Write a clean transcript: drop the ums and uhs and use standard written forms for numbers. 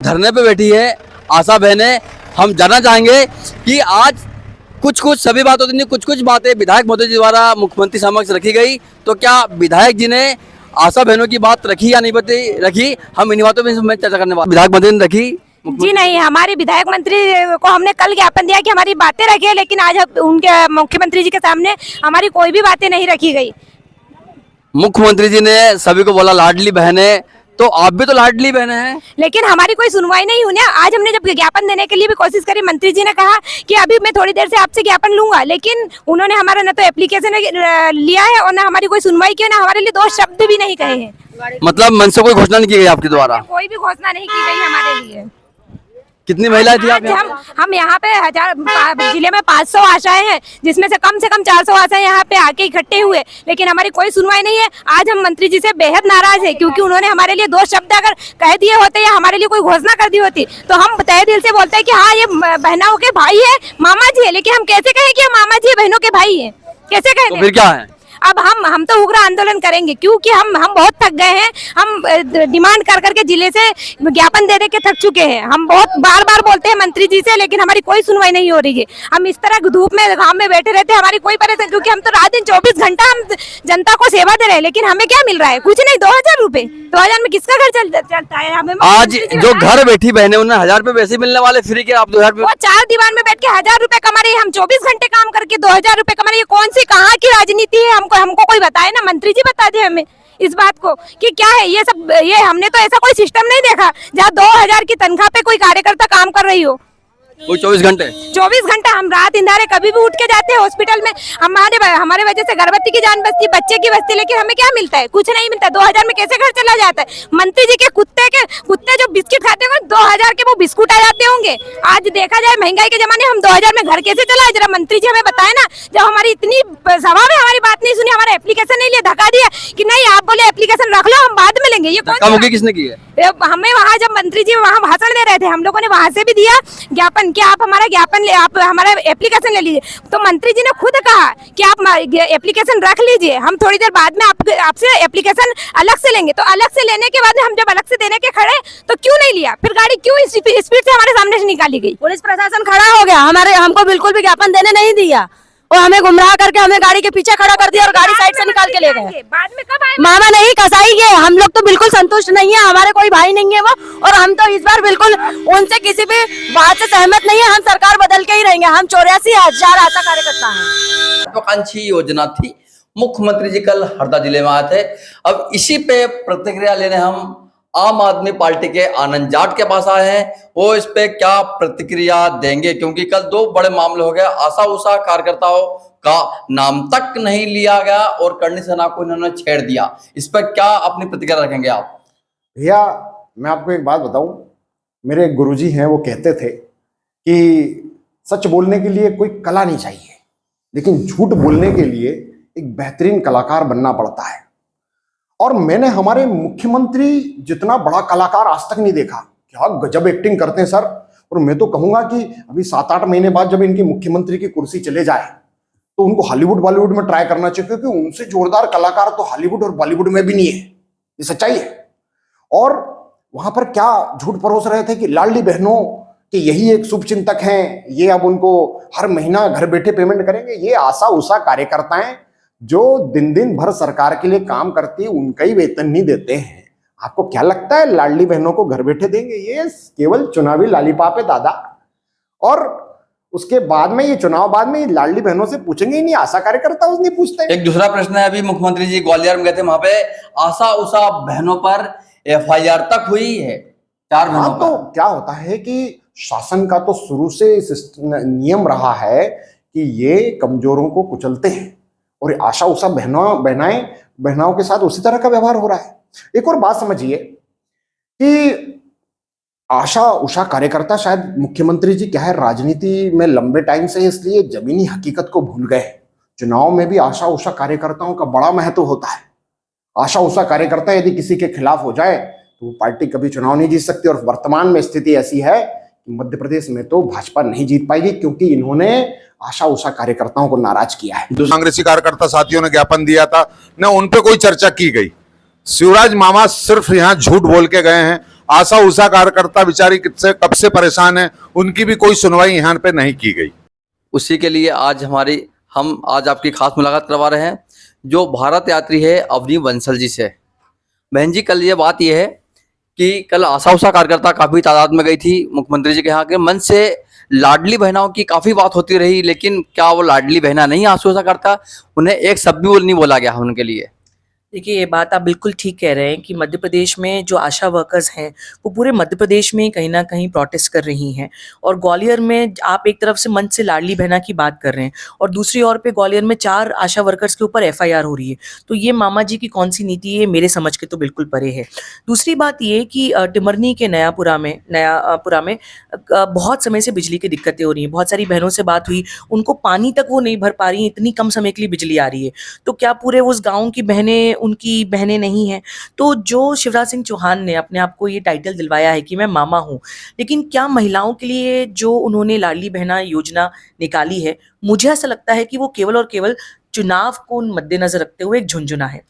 धरने पे बैठी है आशा बहनें, हम जानना चाहेंगे कि आज कुछ सभी बातों नहीं, कुछ बातें विधायक महोदय जी द्वारा मुख्यमंत्री समक्ष रखी गई, तो क्या विधायक जी ने आशा बहनों की बात रखी या नहीं रखी, हम इन बातों में चर्चा करने वाले। विधायक मंत्री ने रखी जी नहीं, हमारे विधायक मंत्री को हमने कल ज्ञापन दिया कि हमारी बातें रखे, लेकिन आज उनके मुख्यमंत्री जी के सामने हमारी कोई भी बातें नहीं रखी गई। मुख्यमंत्री जी ने सभी को बोला लाडली बहनें, तो आप भी तो लाडली बहनें हैं, लेकिन हमारी कोई सुनवाई नहीं हुई। आज हमने जब ज्ञापन देने के लिए भी कोशिश करी, मंत्री जी ने कहा कि अभी मैं थोड़ी देर से आपसे ज्ञापन लूंगा, लेकिन उन्होंने हमारा न तो एप्लीकेशन लिया है और न हमारी कोई सुनवाई की, न हमारे लिए दो शब्द भी नहीं कहे हैं। मतलब मन से कोई घोषणा नहीं की गई आपके द्वारा? कोई भी घोषणा नहीं की गई हमारे लिए। कितनी महिलाएं थी आप? हम यहाँ पे जिले में 500 आशाएं हैं, जिसमें से कम 400 आशाएं यहाँ पे आके इकट्ठे हुए, लेकिन हमारी कोई सुनवाई नहीं है। आज हम मंत्री जी से बेहद नाराज है, क्योंकि उन्होंने हमारे लिए दो शब्द अगर कह दिए होते या हमारे लिए कोई घोषणा कर दी होती, तो हम तहे दिल से बोलते हैं कि हाँ, ये बहनों के भाई है, मामा जी है। लेकिन हम कैसे कहें कि मामा जी बहनों के भाई है? कैसे कहें? तो फिर क्या है? अब हम तो उग्र आंदोलन करेंगे, क्योंकि हम बहुत थक गए हैं। हम डिमांड कर करके जिले से ज्ञापन दे के थक चुके हैं। हम बहुत बार बोलते हैं मंत्री जी से, लेकिन हमारी कोई सुनवाई नहीं हो रही है। हम इस तरह धूप में घाम में बैठे रहते हैं, हमारी कोई परेशानी, क्योंकि हम तो रात दिन 24 घंटा हम जनता को सेवा दे रहे हैं, लेकिन हमें क्या मिल रहा है? कुछ नहीं। 2000 रुपए, 2000 में किसका घर चलता है? हमें आज जो घर बैठी बहने उन्हें 1000 रुपए वैसे मिलने वाले फ्री के, आप 2000 वो 4 दीवार में बैठ के 1000 रुपए कमा रही है, हम 24 घंटे काम करके 2000 रुपए कमा रही है। कौन सी कहाँ की राजनीति है? हमको कोई बताए ना, मंत्री जी बता दे हमें इस बात को कि क्या है ये सब। ये हमने तो ऐसा कोई सिस्टम नहीं देखा जहाँ 2000 की तनख्वाह पे कोई कार्यकर्ता काम कर रही हो। वो 24 घंटा हम रात इंधारे कभी भी उठ के जाते हैं हॉस्पिटल में। हमारे वजह से गर्भवती की जान बचती, बच्चे की बचती, लेकिन हमें क्या मिलता है? कुछ नहीं मिलता। 2000 में कैसे घर चला जाता है? मंत्री जी के कुत्ते जो बिस्किट खाते होंगे, 2000 के वो बिस्कुट आ जाते होंगे। आज देखा जाए महंगाई के जमाने, हम 2000 में घर कैसे चलाए? जरा मंत्री जी हमें बताए ना। जब हमारी इतनी सभा में हमारी बात नहीं सुनी, हमारा एप्लीकेशन नहीं लिया, धक्का दिया कि नहीं आप बोले एप्लीकेशन रख लो, हम बाद में लेंगे। ये कौन किसने की है? हमें वहाँ जब मंत्री जी वहाँ भाषण दे रहे थे, हम लोगों ने वहाँ से भी दिया ज्ञापन कि आप हमारा ज्ञापन ले, आप हमारा एप्लीकेशन ले लीजिए। तो मंत्री जी ने खुद कहा कि आप एप्लीकेशन रख लीजिए, हम थोड़ी देर बाद में आपसे एप्लीकेशन अलग से लेंगे। तो अलग से लेने के बाद हम जब अलग से देने के खड़े, तो क्यों नहीं लिया? फिर गाड़ी क्यों स्पीड से हमारे सामने से निकाली गई? पुलिस प्रशासन खड़ा हो गया, हमको बिल्कुल भी ज्ञापन देने नहीं दिया और हमें गुमराह करके हमें गाड़ी के पीछे खड़ा कर दिया और गाड़ी साइड से निकाल के ले गए। बाद में कब आए? मामा नहीं, कसाई गए। हम लोग तो बिल्कुल संतुष्ट नहीं है, हमारे कोई भाई नहीं है वो, और हम तो इस बार बिल्कुल उनसे किसी भी बात से सहमत नहीं है। हम सरकार बदल के ही रहेंगे। हम 84,000 आशा कार्यकर्ता हैं। महत्वाकांक्षी योजना थी। मुख्यमंत्री जी कल हरदा जिले में आए थे। अब इसी पे प्रतिक्रिया लेने हम आम आदमी पार्टी के आनंद जाट के पास आए हैं। वो इस पे क्या प्रतिक्रिया देंगे, क्योंकि कल दो बड़े मामले हो गए। आशा उषा कार्यकर्ताओं का नाम तक नहीं लिया गया और करनी सेना को इन्होंने छेड़ दिया। इस पर क्या अपनी प्रतिक्रिया रखेंगे आप? भैया मैं आपको एक बात बताऊं, मेरे गुरुजी हैं, वो कहते थे कि सच बोलने के लिए कोई कला नहीं चाहिए, लेकिन झूठ बोलने के लिए एक बेहतरीन कलाकार बनना पड़ता है। और मैंने हमारे मुख्यमंत्री जितना बड़ा कलाकार आज तक नहीं देखा। क्या गजब एक्टिंग करते हैं सर। और मैं तो कहूंगा कि अभी 7-8 महीने बाद जब इनकी मुख्यमंत्री की कुर्सी चले जाए, तो उनको हॉलीवुड बॉलीवुड में ट्राई करना चाहिए, क्योंकि उनसे जोरदार कलाकार तो हॉलीवुड और बॉलीवुड में भी नहीं है। ये सच्चाई है। और वहां पर क्या झूठ परोस रहे थे कि लाडली बहनों के यही एक शुभ चिंतक हैं, ये अब उनको हर महीना घर बैठे पेमेंट करेंगे। ये आशा उषा कार्यकर्ताएं जो दिन भर सरकार के लिए काम करती है, उनका ही वेतन नहीं देते हैं। आपको क्या लगता है लाडली बहनों को घर बैठे देंगे? ये केवल चुनावी लालीपाप है दादा। और उसके बाद में ये चुनाव बाद में लाडली बहनों से पूछेंगे ही नहीं, आशा कार्यकर्ता उसने नहीं पूछते। एक दूसरा प्रश्न है, अभी मुख्यमंत्री जी ग्वालियर में गए थे, वहां पे आशा उषा बहनों पर FIR तक हुई है 4 बहनों पर। तो क्या होता है कि शासन का तो शुरू से नियम रहा है कि ये कमजोरों को कुचलते हैं, और आशा उषा बहनाओं के साथ उसी तरह का व्यवहार हो रहा है। एक और बात समझिए कि आशा उषा कार्यकर्ता शायद मुख्यमंत्री जी क्या है, राजनीति में लंबे टाइम से इसलिए जमीनी हकीकत को भूल गए। चुनाव में भी आशा उषा कार्यकर्ताओं का बड़ा महत्व होता है। आशा उषा कार्यकर्ता यदि किसी के खिलाफ हो जाए तो वो पार्टी कभी चुनाव नहीं जीत सकती। और वर्तमान में स्थिति ऐसी है कि मध्य प्रदेश में तो भाजपा नहीं जीत पाएगी, क्योंकि इन्होंने आशा उषा कार्यकर्ताओं को नाराज किया है। कांग्रेसी कार्यकर्ता साथियों ने ज्ञापन दिया था, न उन पे कोई चर्चा की गई। शिवराज मामा सिर्फ यहाँ झूठ बोल के गए हैं आशा उषा कार्यकर्ता बेचारी किससे कब से परेशान है, उनकी भी कोई सुनवाई यहाँ पे नहीं की गई। उसी के लिए हम आज आपकी खास मुलाकात करवा रहे हैं जो भारत यात्री है अवनी बंसल जी से। बहन जी, कल ये बात ये है कि कल आशा उषा कार्यकर्ता काफ़ी तादाद में गई थी मुख्यमंत्री जी के यहाँ के मन से। लाडली बहनाओं की काफ़ी बात होती रही, लेकिन क्या वो लाडली बहना नहीं आशा उषा करता? उन्हें एक शब्द भी नहीं बोला गया उनके लिए। देखिए, ये बात आप बिल्कुल ठीक कह रहे हैं कि मध्य प्रदेश में जो आशा वर्कर्स हैं वो पूरे मध्य प्रदेश में कहीं ना कहीं प्रोटेस्ट कर रही हैं। और ग्वालियर में आप एक तरफ से मंच से लाडली बहना की बात कर रहे हैं और दूसरी ओर पे ग्वालियर में 4 आशा वर्कर्स के ऊपर एफआईआर हो रही है। तो ये मामा जी की कौन सी नीति है, मेरे समझ के तो बिल्कुल परे है। दूसरी बात ये कि टिमरनी के नयापुरा में बहुत समय से बिजली की दिक्कतें हो रही हैं। बहुत सारी बहनों से बात हुई, उनको पानी तक वो नहीं भर पा रही, इतनी कम समय के लिए बिजली आ रही है। तो क्या पूरे उस गाँव की बहनें उनकी बहनें नहीं हैं? तो जो शिवराज सिंह चौहान ने अपने आप को ये टाइटल दिलवाया है कि मैं मामा हूं, लेकिन क्या महिलाओं के लिए जो उन्होंने लाडली बहना योजना निकाली है, मुझे ऐसा लगता है कि वो केवल और केवल चुनाव को मद्देनजर रखते हुए एक झुंझुना है।